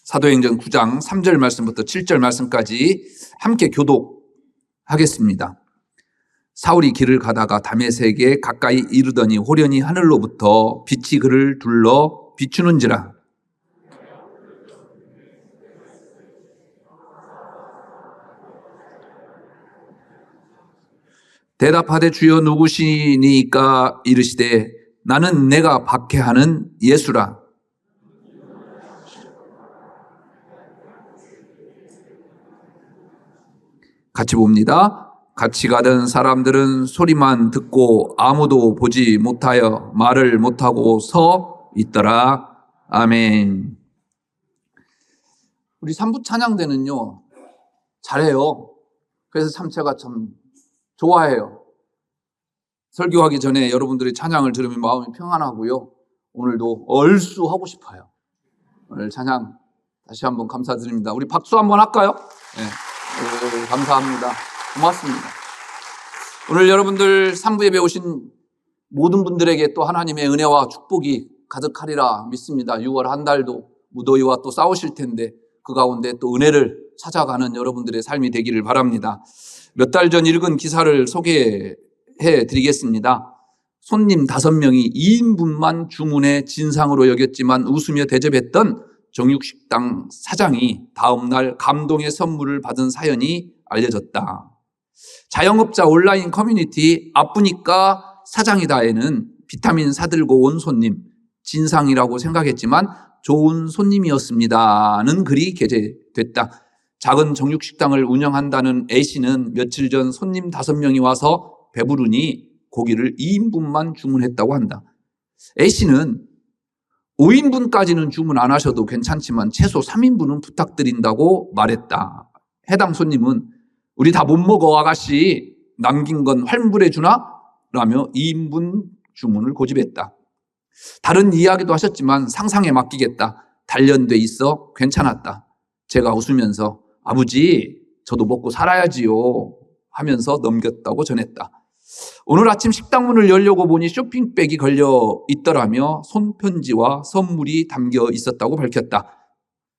사도행전 9장 3절 말씀부터 7절 말씀까지 함께 교독하겠습니다. 사울이 길을 가다가 다메섹에 가까이 이르더니 호련히 하늘로부터 빛이 그를 둘러 비추는지라. 대답하되 주여 누구시니까? 이르시되 나는 내가 박해하는 예수라. 같이 봅니다. 같이 가던 사람들은 소리만 듣고 아무도 보지 못하여 말을 못하고 서 있더라. 아멘. 우리 3부 찬양대는요, 잘해요. 그래서 참 제가 참 좋아해요. 설교하기 전에 여러분들이 찬양을 들으면 마음이 평안하고요. 오늘도 얼쑤하고 싶어요. 오늘 찬양 다시 한번 감사드립니다. 우리 박수 한번 할까요? 네. 감사합니다. 고맙습니다. 오늘 여러분들 3부 예배 오신 모든 분들에게 또 하나님의 은혜와 축복이 가득하리라 믿습니다. 6월 한 달도 무더위와 또 싸우실 텐데 그 가운데 또 은혜를 찾아가는 여러분들의 삶이 되기를 바랍니다. 몇 달 전 읽은 기사를 소개해 드리겠습니다. 손님 5명이 2인분만 주문해 진상으로 여겼지만 웃으며 대접했던 정육식당 사장이 다음날 감동의 선물을 받은 사연이 알려졌다. 자영업자 온라인 커뮤니티 아프니까 사장이다에는 비타민 사들고 온 손님, 진상이라고 생각했지만 좋은 손님이었습니다는 글이 게재됐다. 작은 정육식당을 운영한다는 A씨는 며칠 전 손님 5명이 와서 배부르니 고기를 2인분만 주문했다고 한다. A씨는 5인분까지는 주문 안 하셔도 괜찮지만 최소 3인분은 부탁드린다고 말했다. 해당 손님은 우리 다 못 먹어 아가씨, 남긴 건 환불해 주나? 라며 2인분 주문을 고집했다. 다른 이야기도 하셨지만 상상에 맡기겠다. 단련돼 있어 괜찮았다. 제가 웃으면서 아버지 저도 먹고 살아야지요 하면서 넘겼다고 전했다. 오늘 아침 식당 문을 열려고 보니 쇼핑백이 걸려 있더라며 손편지와 선물이 담겨 있었다고 밝혔다.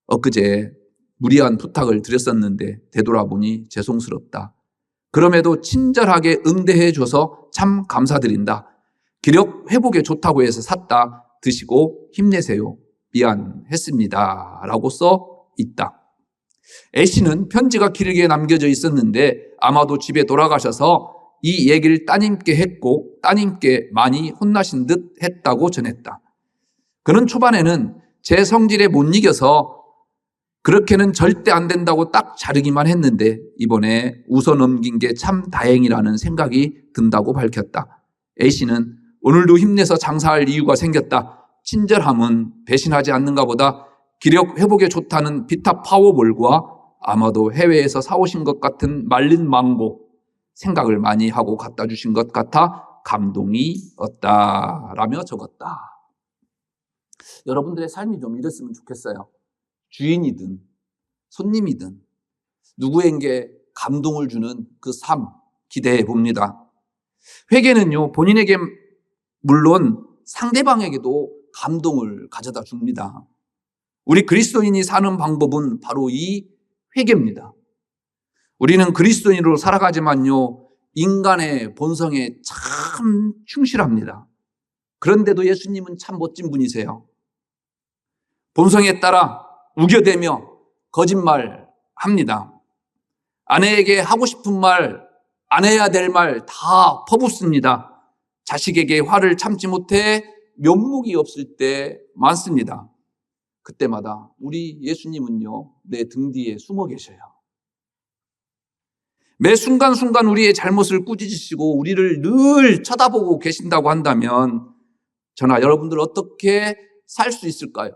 엊그제 무리한 부탁을 드렸었는데 되돌아보니 죄송스럽다. 그럼에도 친절하게 응대해줘서 참 감사드린다. 기력 회복에 좋다고 해서 샀다. 드시고 힘내세요. 미안했습니다. 라고 써 있다. A씨는 편지가 길게 남겨져 있었는데 아마도 집에 돌아가셔서 이 얘기를 따님께 했고 따님께 많이 혼나신 듯 했다고 전했다. 그는 초반에는 제 성질에 못 이겨서 그렇게는 절대 안 된다고 딱 자르기만 했는데 이번에 웃어 넘긴 게 참 다행이라는 생각이 든다고 밝혔다. A씨는 오늘도 힘내서 장사할 이유가 생겼다. 친절함은 배신하지 않는가 보다. 기력 회복에 좋다는 비타 파워볼과 아마도 해외에서 사오신 것 같은 말린 망고 생각을 많이 하고 갖다 주신 것 같아 감동이었다 라며 적었다. 여러분들의 삶이 좀 이랬으면 좋겠어요. 주인이든 손님이든 누구에게 감동을 주는 그 삶 기대해 봅니다. 회개는요, 본인에게 물론 상대방에게도 감동을 가져다 줍니다. 우리 그리스도인이 사는 방법은 바로 이 회개입니다. 우리는 그리스도인으로 살아가지만요, 인간의 본성에 참 충실합니다. 그런데도 예수님은 참 멋진 분이세요. 본성에 따라 우겨대며 거짓말합니다. 아내에게 하고 싶은 말, 안 해야 될 말 다 퍼붓습니다. 자식에게 화를 참지 못해 면목이 없을 때 많습니다. 그때마다 우리 예수님은요, 내 등 뒤에 숨어 계셔요. 매 순간순간 우리의 잘못을 꾸짖으시고 우리를 늘 쳐다보고 계신다고 한다면 저나 여러분들 어떻게 살 수 있을까요?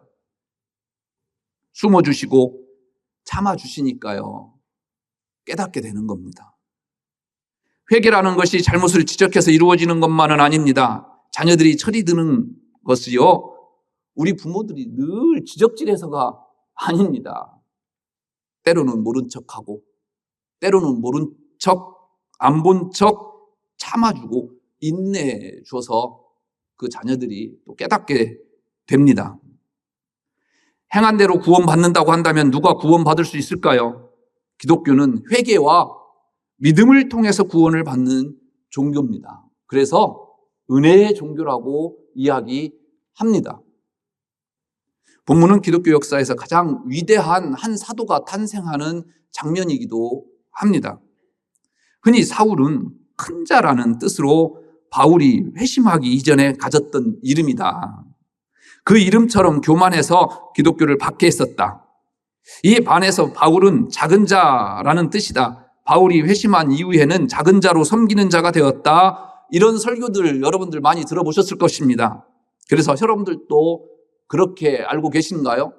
숨어주시고 참아주시니까요, 깨닫게 되는 겁니다. 회개라는 것이 잘못을 지적해서 이루어지는 것만은 아닙니다. 자녀들이 철이 드는 것이요, 우리 부모들이 늘 지적질해서가 아닙니다. 때로는 모른 척하고 때로는 모른 척, 안 본 척 참아주고 인내해 줘서 그 자녀들이 또 깨닫게 됩니다. 행한 대로 구원받는다고 한다면 누가 구원받을 수 있을까요? 기독교는 회개와 믿음을 통해서 구원을 받는 종교입니다. 그래서 은혜의 종교라고 이야기합니다. 본문은 기독교 역사에서 가장 위대한 한 사도가 탄생하는 장면이기도 합니다. 흔히 사울은 큰 자라는 뜻으로 바울이 회심하기 이전에 가졌던 이름이다. 그 이름처럼 교만해서 기독교를 박해했었다. 이에 반해서 바울은 작은 자라는 뜻이다. 바울이 회심한 이후에는 작은 자로 섬기는 자가 되었다. 이런 설교들 여러분들 많이 들어보셨을 것입니다. 그래서 여러분들도 그렇게 알고 계신가요?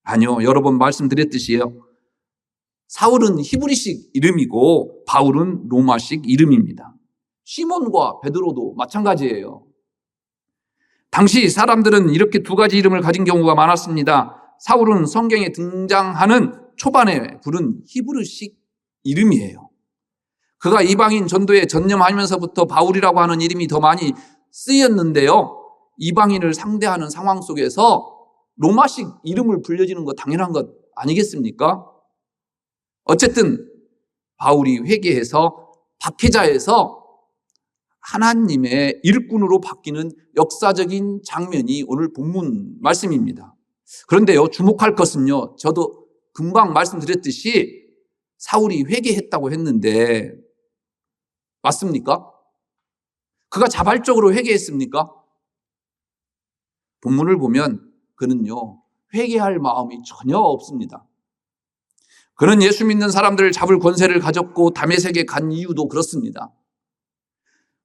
아니요. 여러 번 말씀드렸듯이요. 사울은 히브리식 이름이고 바울은 로마식 이름입니다. 시몬과 베드로도 마찬가지예요. 당시 사람들은 이렇게 두 가지 이름을 가진 경우가 많았습니다. 사울은 성경에 등장하는 초반에 부른 히브리식 이름이에요. 그가 이방인 전도에 전념하면서부터 바울이라고 하는 이름이 더 많이 쓰였는데요. 이방인을 상대하는 상황 속에서 로마식 이름을 불려지는 거 당연한 것 아니겠습니까? 어쨌든 바울이 회개해서 박해자에서 하나님의 일꾼으로 바뀌는 역사적인 장면이 오늘 본문 말씀입니다. 그런데요, 주목할 것은요, 저도 금방 말씀드렸듯이 사울이 회개했다고 했는데 맞습니까? 그가 자발적으로 회개했습니까? 본문을 보면 그는요, 회개할 마음이 전혀 없습니다. 그는 예수 믿는 사람들을 잡을 권세를 가졌고 다메섹에 간 이유도 그렇습니다.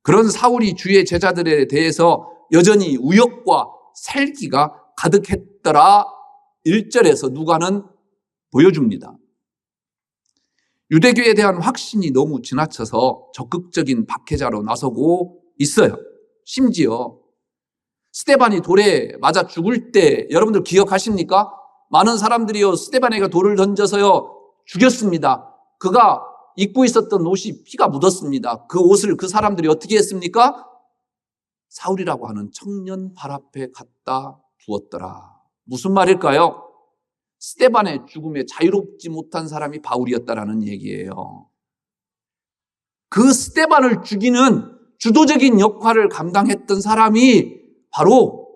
그런 사울이 주의 제자들에 대해서 여전히 우욕과 살기가 가득했더라 1절에서 누가는 보여줍니다. 유대교에 대한 확신이 너무 지나쳐서 적극적인 박해자로 나서고 있어요. 심지어 스데반이 돌에 맞아 죽을 때 여러분들 기억하십니까? 많은 사람들이요 스데반에게 돌을 던져서요 죽였습니다. 그가 입고 있었던 옷이 피가 묻었습니다. 그 옷을 그 사람들이 어떻게 했습니까? 사울이라고 하는 청년 발 앞에 갖다 두었더라. 무슨 말일까요? 스데반의 죽음에 자유롭지 못한 사람이 바울이었다라는 얘기예요. 그 스데반을 죽이는 주도적인 역할을 감당했던 사람이 바로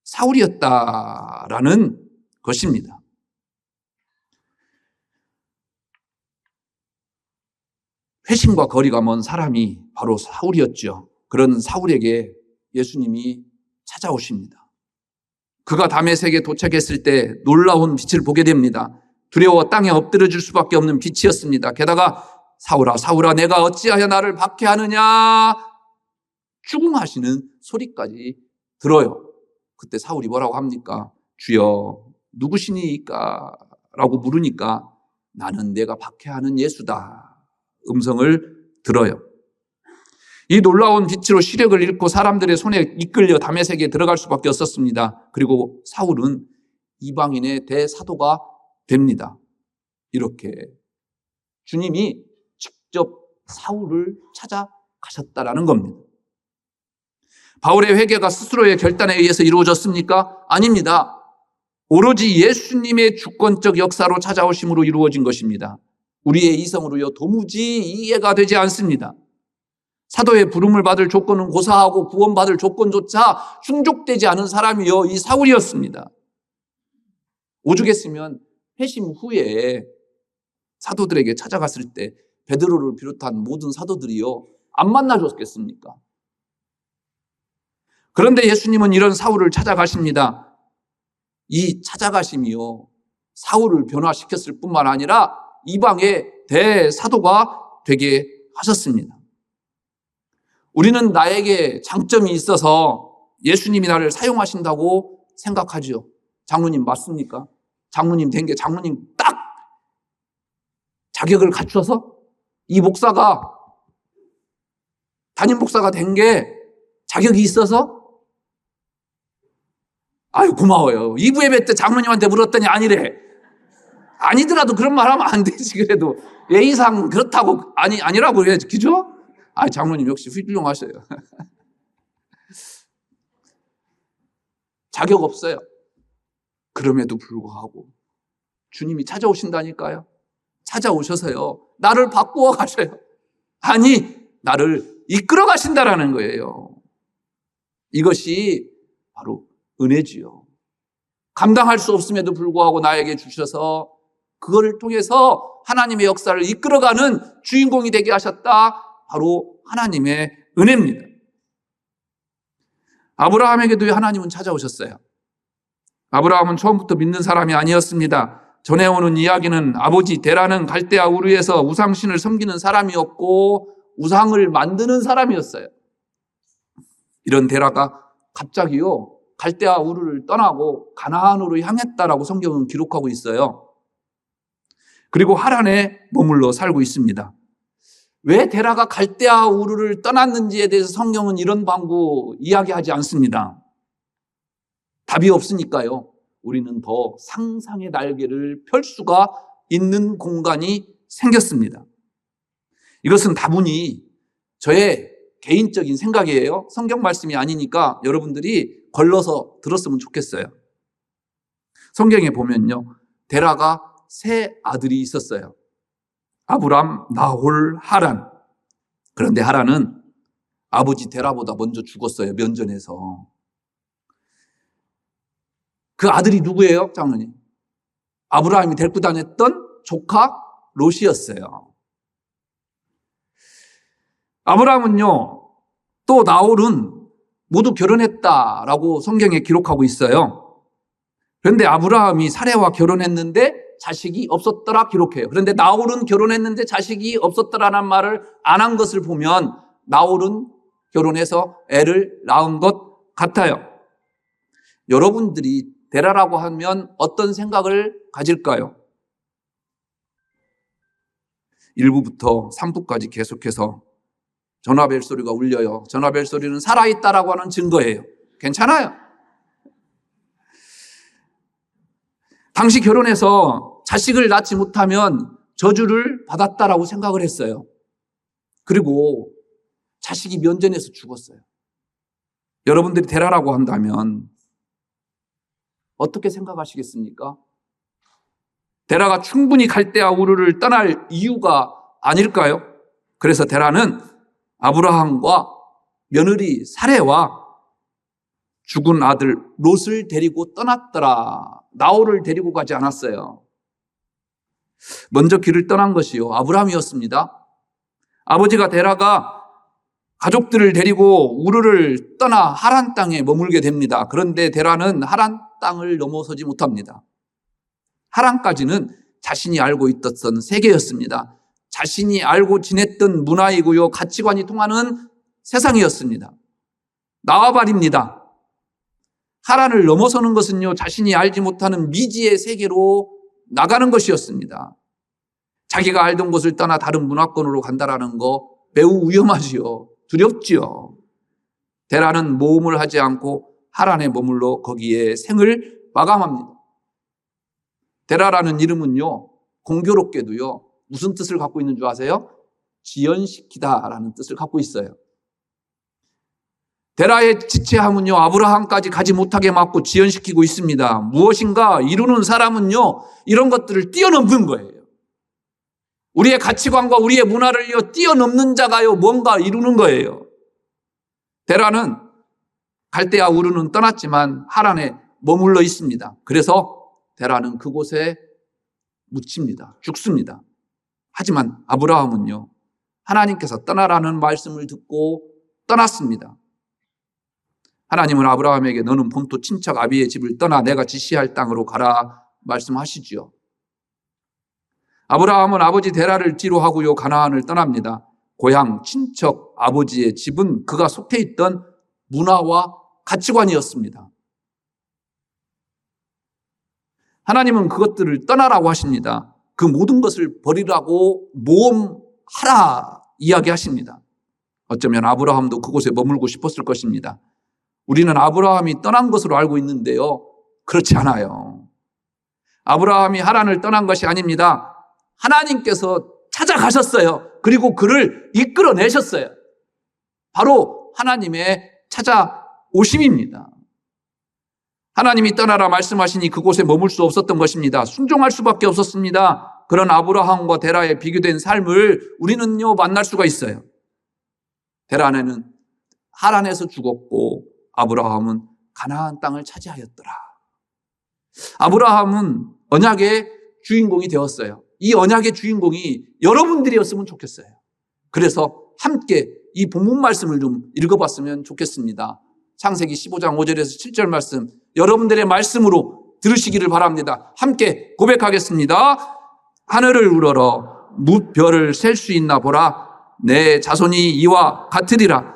사울이었다라는 것입니다. 회심과 거리가 먼 사람이 바로 사울이었죠. 그런 사울에게 예수님이 찾아오십니다. 그가 다메섹에 도착했을 때 놀라운 빛을 보게 됩니다. 두려워 땅에 엎드려질 수밖에 없는 빛이었습니다. 게다가 사울아 사울아 내가 어찌하여 나를 박해하느냐 추궁하시는 소리까지 들어요. 그때 사울이 뭐라고 합니까? 주여 누구시니까? 라고 물으니까 나는 내가 박해하는 예수다. 음성을 들어요. 이 놀라운 빛으로 시력을 잃고 사람들의 손에 이끌려 다메섹에 들어갈 수밖에 없었습니다. 그리고 사울은 이방인의 대사도가 됩니다. 이렇게 주님이 직접 사울을 찾아가셨다라는 겁니다. 바울의 회개가 스스로의 결단에 의해서 이루어졌습니까? 아닙니다. 오로지 예수님의 주권적 역사로 찾아오심으로 이루어진 것입니다. 우리의 이성으로요 도무지 이해가 되지 않습니다. 사도의 부름을 받을 조건은 고사하고 구원받을 조건조차 충족되지 않은 사람이요 이 사울이었습니다. 오죽했으면 회심 후에 사도들에게 찾아갔을 때 베드로를 비롯한 모든 사도들이요 안 만나줬겠습니까? 그런데 예수님은 이런 사울을 찾아가십니다. 이 찾아가심이요 사울을 변화시켰을 뿐만 아니라 이방의 대사도가 되게 하셨습니다. 우리는 나에게 장점이 있어서 예수님이 나를 사용하신다고 생각하죠. 장로님 맞습니까? 장로님 된 게 장로님 딱 자격을 갖춰서 이 목사가 담임 목사가 된 게 자격이 있어서 아유 고마워요. 2부 예배 때 장로님한테 물었더니 아니래. 아니더라도 그런 말 하면 안 되지. 그래도 예의상 그렇다고 아니라고 해야지. 그죠? 장로님 역시 훌륭하셔요. 자격 없어요. 그럼에도 불구하고 주님이 찾아오신다니까요. 찾아오셔서요, 나를 바꾸어 가셔요. 아니, 나를 이끌어 가신다라는 거예요. 이것이 바로 은혜지요. 감당할 수 없음에도 불구하고 나에게 주셔서 그거를 통해서 하나님의 역사를 이끌어가는 주인공이 되게 하셨다. 바로 하나님의 은혜입니다. 아브라함에게도 하나님은 찾아오셨어요. 아브라함은 처음부터 믿는 사람이 아니었습니다. 전해오는 이야기는 아버지 데라는 갈대아 우르에서 우상신을 섬기는 사람이었고 우상을 만드는 사람이었어요. 이런 데라가 갑자기요, 갈대아 우르를 떠나고 가나안으로 향했다라고 성경은 기록하고 있어요. 그리고 하란에 머물러 살고 있습니다. 왜 데라가 갈대아 우르를 떠났는지에 대해서 성경은 이런 방구 이야기하지 않습니다. 답이 없으니까요, 우리는 더 상상의 날개를 펼 수가 있는 공간이 생겼습니다. 이것은 다분히 저의 개인적인 생각이에요. 성경 말씀이 아니니까 여러분들이 걸러서 들었으면 좋겠어요. 성경에 보면요, 데라가 세 아들이 있었어요. 아브람, 나홀, 하란. 그런데 하란은 아버지 데라보다 먼저 죽었어요. 면전에서. 그 아들이 누구예요, 장로님? 아브라함이 데리고 다녔던 조카 롯이었어요. 아브라함은요, 또 나홀은 모두 결혼했다라고 성경에 기록하고 있어요. 그런데 아브라함이 사레와 결혼했는데 자식이 없었더라 기록해요. 그런데 나홀은 결혼했는데 자식이 없었더라는 말을 안 한 것을 보면 나홀은 결혼해서 애를 낳은 것 같아요. 여러분들이 데라라고 하면 어떤 생각을 가질까요? 1부부터 3부까지 계속해서 전화벨 소리가 울려요. 전화벨 소리는 살아있다라고 하는 증거예요. 괜찮아요. 당시 결혼해서 자식을 낳지 못하면 저주를 받았다라고 생각을 했어요. 그리고 자식이 면전에서 죽었어요. 여러분들이 데라라고 한다면 어떻게 생각하시겠습니까? 데라가 충분히 갈대아 우르를 떠날 이유가 아닐까요? 그래서 데라는 아브라함과 며느리 사레와 죽은 아들 롯을 데리고 떠났더라. 나홀을 데리고 가지 않았어요. 먼저 길을 떠난 것이요, 아브라함이었습니다. 아버지가 데라가 가족들을 데리고 우르를 떠나 하란 땅에 머물게 됩니다. 그런데 데라는 하란 땅을 넘어서지 못합니다. 하란까지는 자신이 알고 있었던 세계였습니다. 자신이 알고 지냈던 문화이고요, 가치관이 통하는 세상이었습니다. 나와바리입니다. 하란을 넘어서는 것은요, 자신이 알지 못하는 미지의 세계로 나가는 것이었습니다. 자기가 알던 곳을 떠나 다른 문화권으로 간다라는 거 매우 위험하지요. 두렵지요. 데라는 모험을 하지 않고 하란에 머물러 거기에 생을 마감합니다. 데라라는 이름은요, 공교롭게도요, 무슨 뜻을 갖고 있는 줄 아세요? 지연시키다라는 뜻을 갖고 있어요. 데라의 지체함은요, 아브라함까지 가지 못하게 막고 지연시키고 있습니다. 무엇인가 이루는 사람은요, 이런 것들을 뛰어넘는 거예요. 우리의 가치관과 우리의 문화를요, 뛰어넘는 자가요, 뭔가 이루는 거예요. 데라는 갈대아 우르는 떠났지만 하란에 머물러 있습니다. 그래서 데라는 그곳에 묻힙니다. 죽습니다. 하지만 아브라함은요, 하나님께서 떠나라는 말씀을 듣고 떠났습니다. 하나님은 아브라함에게 너는 본토 친척 아비의 집을 떠나 내가 지시할 땅으로 가라 말씀하시지요. 아브라함은 아버지 데라를 뒤로 하고요, 가나안을 떠납니다. 고향 친척 아버지의 집은 그가 속해 있던 문화와 가치관이었습니다. 하나님은 그것들을 떠나라고 하십니다. 그 모든 것을 버리라고 모험하라 이야기하십니다. 어쩌면 아브라함도 그곳에 머물고 싶었을 것입니다. 우리는 아브라함이 떠난 것으로 알고 있는데요, 그렇지 않아요. 아브라함이 하란을 떠난 것이 아닙니다. 하나님께서 찾아가셨어요. 그리고 그를 이끌어내셨어요. 바로 하나님의 찾아오심입니다. 하나님이 떠나라 말씀하시니 그곳에 머물 수 없었던 것입니다. 순종할 수밖에 없었습니다. 그런 아브라함과 데라의 비교된 삶을 우리는요 만날 수가 있어요. 데라는 하란에서 죽었고 아브라함은 가나안 땅을 차지하였더라. 아브라함은 언약의 주인공이 되었어요. 이 언약의 주인공이 여러분들이었으면 좋겠어요. 그래서 함께 이 본문 말씀을 좀 읽어봤으면 좋겠습니다. 창세기 15장 5절에서 7절 말씀, 여러분들의 말씀으로 들으시기를 바랍니다. 함께 고백하겠습니다. 하늘을 우러러 무별을 셀 수 있나 보라. 내 자손이 이와 같으리라.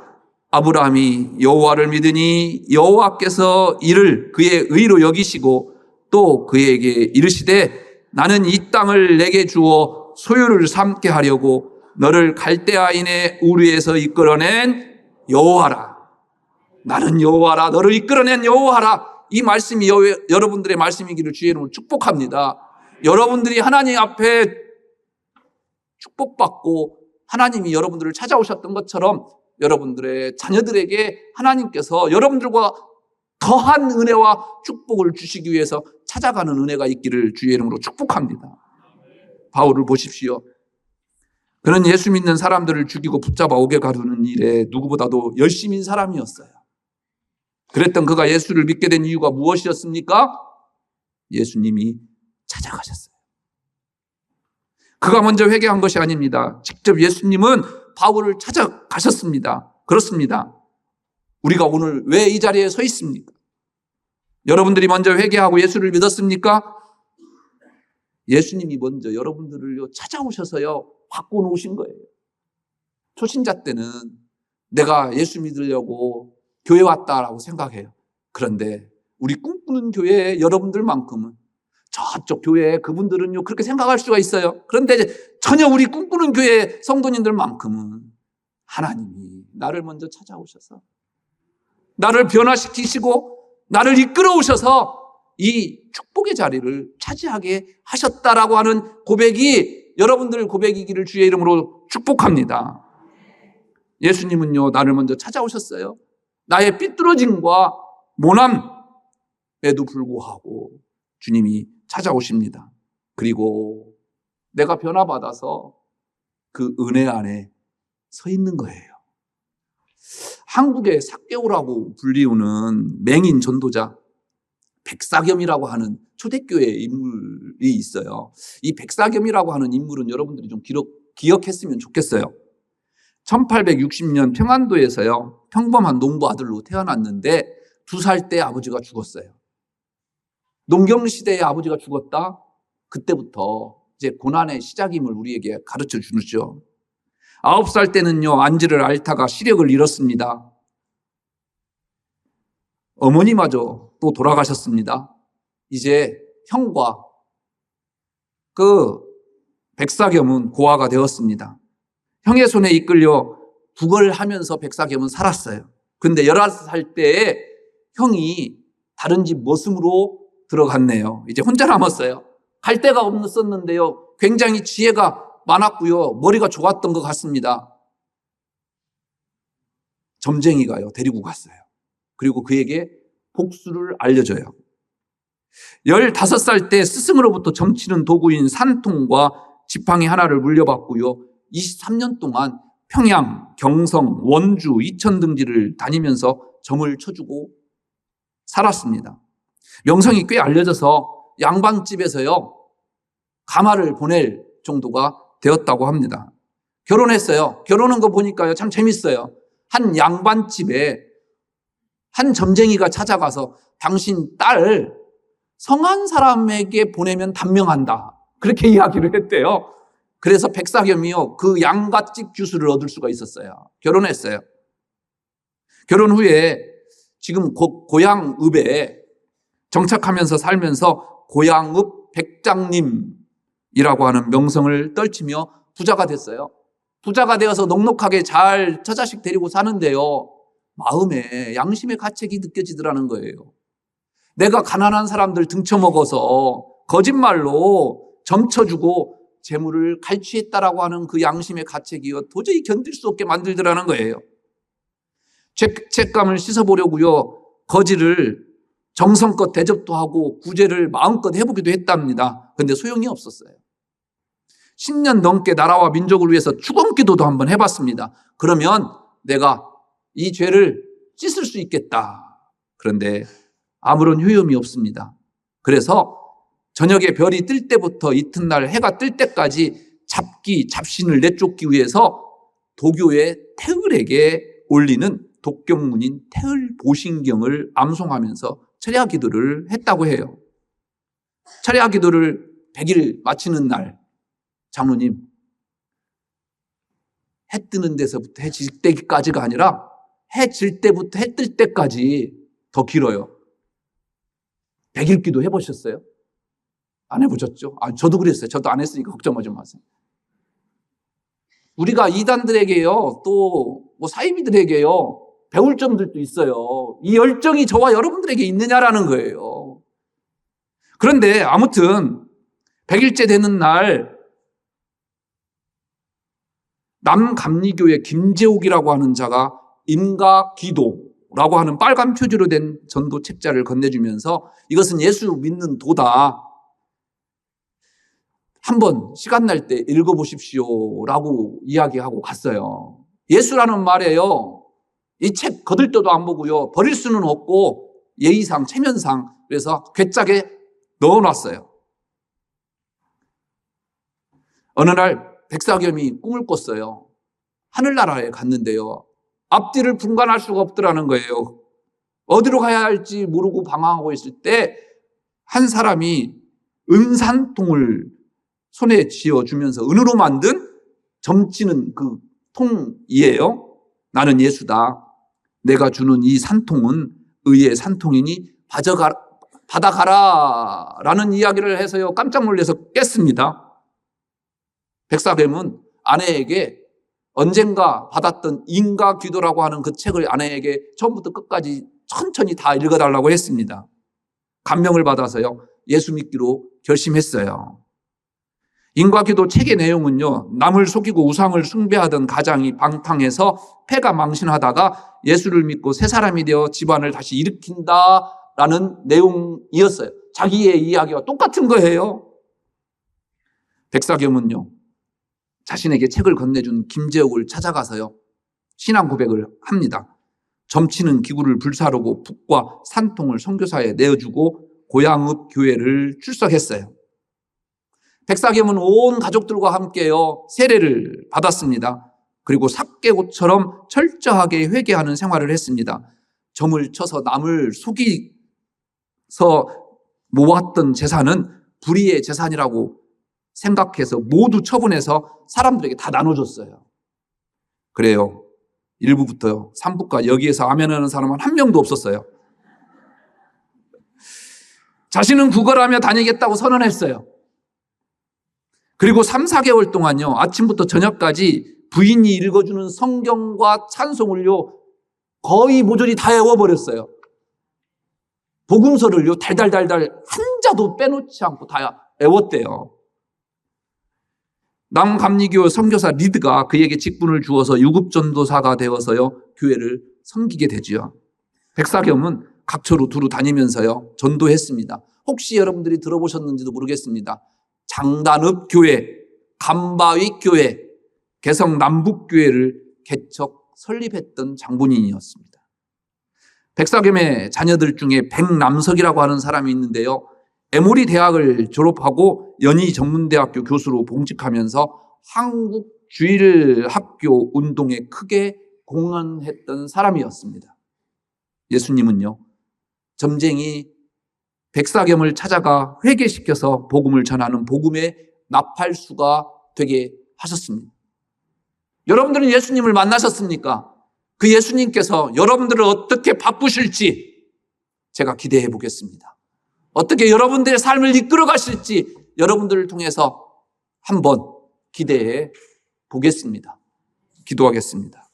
아브라함이 여호와를 믿으니 여호와께서 이를 그의 의로 여기시고 또 그에게 이르시되 나는 이 땅을 내게 주어 소유를 삼게 하려고 너를 갈대아인의 우르에서 이끌어낸 여호와라. 나는 여호와라. 너를 이끌어낸 여호와라. 이 말씀이 여러분들의 말씀이기를 주의 이름으로 축복합니다. 여러분들이 하나님 앞에 축복받고 하나님이 여러분들을 찾아오셨던 것처럼 여러분들의 자녀들에게 하나님께서 여러분들과 더한 은혜와 축복을 주시기 위해서 찾아가는 은혜가 있기를 주의 이름으로 축복합니다. 바울을 보십시오. 그는 예수 믿는 사람들을 죽이고 붙잡아 옥에 가두는 일에 누구보다도 열심인 사람이었어요. 그랬던 그가 예수를 믿게 된 이유가 무엇이었습니까? 예수님이 찾아가셨어요. 그가 먼저 회개한 것이 아닙니다. 직접 예수님은 바울을 찾아가셨습니다. 그렇습니다. 우리가 오늘 왜 이 자리에 서 있습니까? 여러분들이 먼저 회개하고 예수를 믿었습니까? 예수님이 먼저 여러분들을 찾아오셔서요 바꿔 놓으신 거예요. 초신자 때는 내가 예수 믿으려고 교회 왔다라고 생각해요. 그런데 우리 꿈꾸는 교회 여러분들만큼은 저쪽 교회 그분들은요 그렇게 생각할 수가 있어요. 그런데 전혀 우리 꿈꾸는 교회 성도님들만큼은 하나님이 나를 먼저 찾아오셔서 나를 변화시키시고 나를 이끌어 오셔서 이 축복의 자리를 차지하게 하셨다라고 하는 고백이 여러분들 고백이기를 주의 이름으로 축복합니다. 예수님은요 나를 먼저 찾아오셨어요. 나의 삐뚤어짐과 모남에도 불구하고 주님이 찾아오십니다. 그리고 내가 변화받아서 그 은혜 안에 서 있는 거예요. 한국의 삭개오라고 불리우는 맹인 전도자 백사겸이라고 하는 초대교회 인물이 있어요. 이 백사겸이라고 하는 인물은 여러분들이 좀 기억했으면 좋겠어요. 1860년 평안도에서요 평범한 농부 아들로 태어났는데 2살 때 아버지가 죽었어요. 농경시대에 아버지가 죽었다? 그때부터 이제 고난의 시작임을 우리에게 가르쳐 주죠. 9살 때는요 안지를 앓다가 시력을 잃었습니다. 어머니마저 또 돌아가셨습니다. 이제 형과 그 백사겸은 고아가 되었습니다. 형의 손에 이끌려 북을 하면서 백사겸은 살았어요. 근데 11살 때에 형이 다른 집 머슴으로 들어갔네요. 이제 혼자 남았어요. 갈 데가 없었는데요. 굉장히 지혜가 많았고요. 머리가 좋았던 것 같습니다. 점쟁이가요. 데리고 갔어요. 그리고 그에게 복수를 알려줘요. 15살 때 스승으로부터 점치는 도구인 산통과 지팡이 하나를 물려받고요. 23년 동안 평양, 경성, 원주, 이천 등지를 다니면서 점을 쳐주고 살았습니다. 명성이 꽤 알려져서 양반집에서요 가마를 보낼 정도가 되었다고 합니다. 결혼했어요. 결혼한 거 보니까요 참 재밌어요. 한 양반집에 한 점쟁이가 찾아가서 당신 딸 성한 사람에게 보내면 단명한다. 그렇게 이야기를 했대요. 그래서 백사겸이요 그 양갓집 규수를 얻을 수가 있었어요. 결혼했어요. 결혼 후에 지금 고향읍에 정착하면서 살면서 고향읍 백장님이라고 하는 명성을 떨치며 부자가 됐어요. 부자가 되어서 넉넉하게 잘 처자식 데리고 사는데요. 마음에 양심의 가책이 느껴지더라는 거예요. 내가 가난한 사람들 등쳐먹어서 거짓말로 점쳐주고 재물을 갈취했다라고 하는 그 양심의 가책이요 도저히 견딜 수 없게 만들더라는 거예요. 죄책감을 씻어보려고요. 거지를 정성껏 대접도 하고 구제를 마음껏 해보기도 했답니다. 근데 소용이 없었어요. 10년 넘게 나라와 민족을 위해서 축원기도도 한번 해봤습니다. 그러면 내가 이 죄를 씻을 수 있겠다. 그런데 아무런 효용이 없습니다. 그래서 저녁에 별이 뜰 때부터 이튿날 해가 뜰 때까지 잡신을 내쫓기 위해서 도교의 태을에게 올리는 독경문인 태을보신경을 암송하면서 철야 기도를 했다고 해요. 철야 기도를 100일 마치는 날, 장로님, 해 뜨는 데서부터 해 질 때까지가 아니라 해 질 때부터 해 뜰 때까지 더 길어요. 100일 기도 해보셨어요? 안 해보셨죠? 저도 그랬어요. 저도 안 했으니까 걱정하지 마세요. 우리가 이단들에게요, 또 사이비들에게요, 배울 점들도 있어요. 이 열정이 저와 여러분들에게 있느냐라는 거예요. 그런데 아무튼 100일째 되는 날 남감리교회 김재옥이라고 하는 자가 임가기도라고 하는 빨간 표지로 된 전도 책자를 건네주면서 이것은 예수 믿는 도다. 한번 시간 날 때 읽어보십시오라고 이야기하고 갔어요. 예수라는 말에요, 이 책 거들떠도 안 보고요, 버릴 수는 없고 예의상 체면상 그래서 괴짝에 넣어놨어요. 어느 날 백사겸이 꿈을 꿨어요. 하늘나라에 갔는데요, 앞뒤를 분간할 수가 없더라는 거예요. 어디로 가야 할지 모르고 방황하고 있을 때 한 사람이 은산통을 손에 쥐어주면서 은으로 만든 점치는 그 통이에요. 나는 예수다. 내가 주는 이 산통은 의의 산통이니 받아가라 라는 이야기를 해서요, 깜짝 놀라서 깼습니다. 백사겸은 아내에게 언젠가 받았던 인가기도라고 하는 그 책을 아내에게 처음부터 끝까지 천천히 다 읽어달라고 했습니다. 감명을 받아서요, 예수 믿기로 결심했어요. 인과기도 책의 내용은요, 남을 속이고 우상을 숭배하던 가장이 방탕해서 패가 망신하다가 예수를 믿고 새 사람이 되어 집안을 다시 일으킨다라는 내용이었어요. 자기의 이야기와 똑같은 거예요. 백사겸은요, 자신에게 책을 건네준 김재옥을 찾아가서요, 신앙 고백을 합니다. 점치는 기구를 불사르고 북과 산통을 선교사에 내어주고 고향읍 교회를 출석했어요. 백사겸은 온 가족들과 함께요, 세례를 받았습니다. 그리고 삭개옷처럼 철저하게 회개하는 생활을 했습니다. 점을 쳐서 남을 속이서 모았던 재산은 불의의 재산이라고 생각해서 모두 처분해서 사람들에게 다 나눠줬어요. 그래요. 1부부터 3부까지 여기에서 아멘하는 사람은 한 명도 없었어요. 자신은 구걸하며 다니겠다고 선언했어요. 그리고 3, 4개월 동안요, 아침부터 저녁까지 부인이 읽어주는 성경과 찬송을요, 거의 모조리 다 외워버렸어요. 복음서를요, 달달달달 한자도 빼놓지 않고 다 외웠대요. 남감리교 선교사 리드가 그에게 직분을 주어서 유급전도사가 되어서요, 교회를 섬기게 되지요. 백사겸은 각처로 두루 다니면서요, 전도했습니다. 혹시 여러분들이 들어보셨는지도 모르겠습니다. 장단읍 교회, 감바위 교회, 개성 남북교회를 개척 설립했던 장본인이었습니다. 백사겸의 자녀들 중에 백남석이라고 하는 사람이 있는데요, 에모리 대학을 졸업하고 연희전문대학교 교수로 봉직하면서 한국주일학교 운동에 크게 공헌했던 사람이었습니다. 예수님은요, 점쟁이 백사겸을 찾아가 회개시켜서 복음을 전하는 복음의 나팔수가 되게 하셨습니다. 여러분들은 예수님을 만나셨습니까? 그 예수님께서 여러분들을 어떻게 바꾸실지 제가 기대해 보겠습니다. 어떻게 여러분들의 삶을 이끌어 가실지 여러분들을 통해서 한번 기대해 보겠습니다. 기도하겠습니다.